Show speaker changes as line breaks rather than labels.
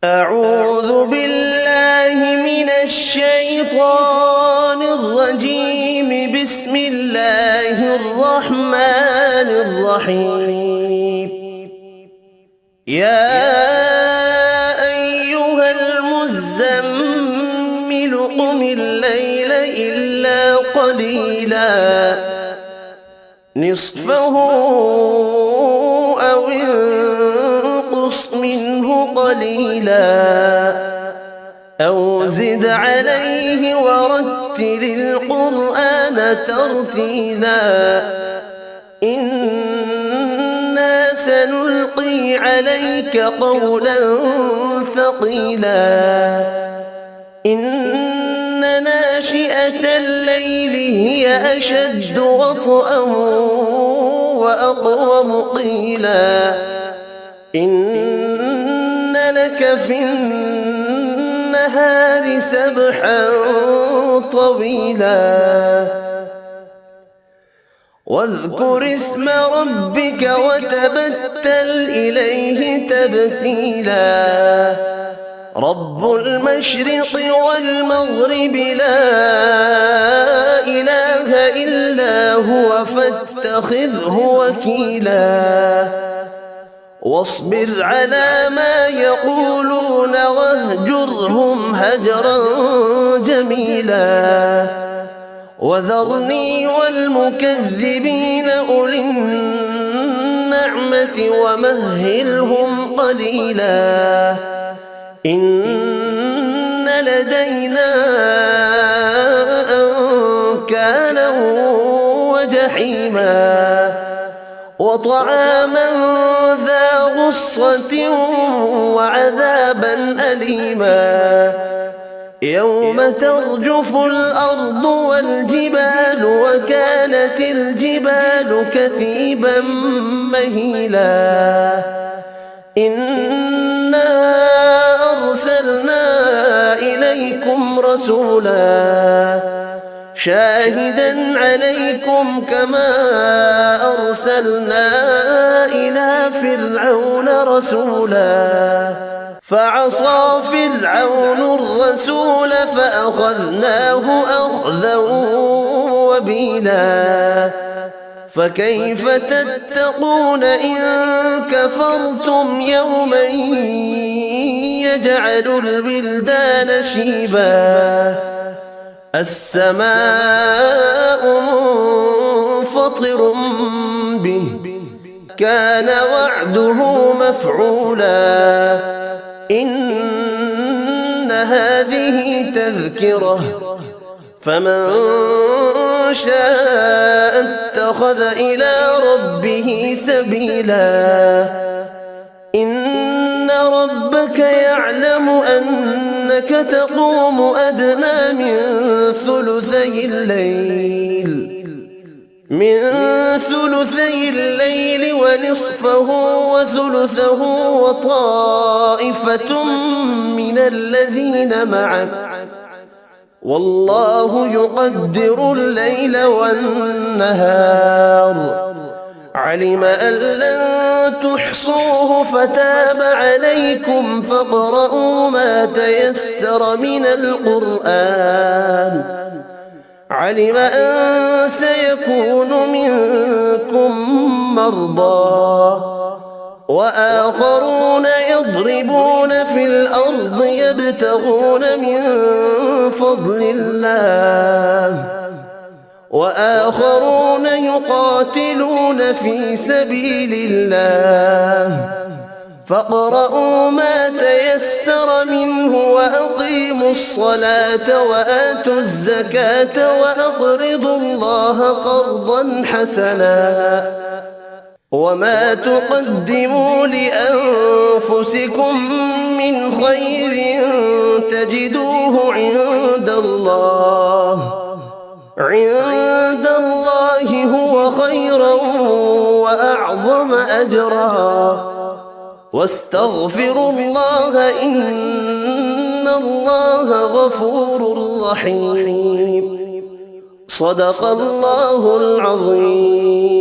أعوذ بالله من الشيطان الرجيم. بسم الله الرحمن الرحيم. يا أيها المزمل قم الليل إلا قليلا نصفه أو انقص منه قليلا أو زد عليه ورتل القرآن ترتيلا إنا سنلقي عليك قولا ثقيلا إن ناشئة الليل هي أشد وطئا وأقوم قيلا إن لك في النهار سبحا طويلا واذكر اسم ربك وتبتل إليه تبتيلا رب المشرق والمغرب لا إله إلا هو فاتخذه وكيلا واصبر على ما يقولون واهجرهم هجرا جميلا وذرني والمكذبين أولي النعمة ومهلهم قليلا إن لدينا أنكالا وجحيما وطعاما ذا غصة وعذابا أليما يوم ترجف الأرض والجبال وكانت الجبال كثيبا مهيلا إنا أرسلنا إليكم رسولا شاهدا عليكم كما أرسلنا إلى فرعون رسولا فعصى فرعون الرسول فأخذناه أخذا وبيلا فكيف تتقون إن كفرتم يوما يجعل الولدان شيبا السماء منفطر به كان وعده مفعولا إن هذه تذكرة فمن شاء اتخذ إلى ربه سبيلا إن ربك يعلم أنك تقوم أدنى من ثلثي الليل ونصفه وثلثه وطائفة من الذين معك والله يقدر الليل والنهار علم أن لن تحصوه فتاب عليكم فاقرؤوا ما تيسر من القرآن علم أن سيكون منكم مرضى وآخرون يضربون في الأرض يبتغون من فضل الله وآخرون يقاتلون في سبيل الله فاقرؤوا ما تيسر منه وأقيموا الصلاة وآتوا الزكاة وأقرضوا الله قرضا حسنا وما تقدموا لأنفسكم من خير تجدوه عند الله هو خيرا وأعظم أجرا واستغفروا الله إن الله غفور رحيم صدق الله العظيم.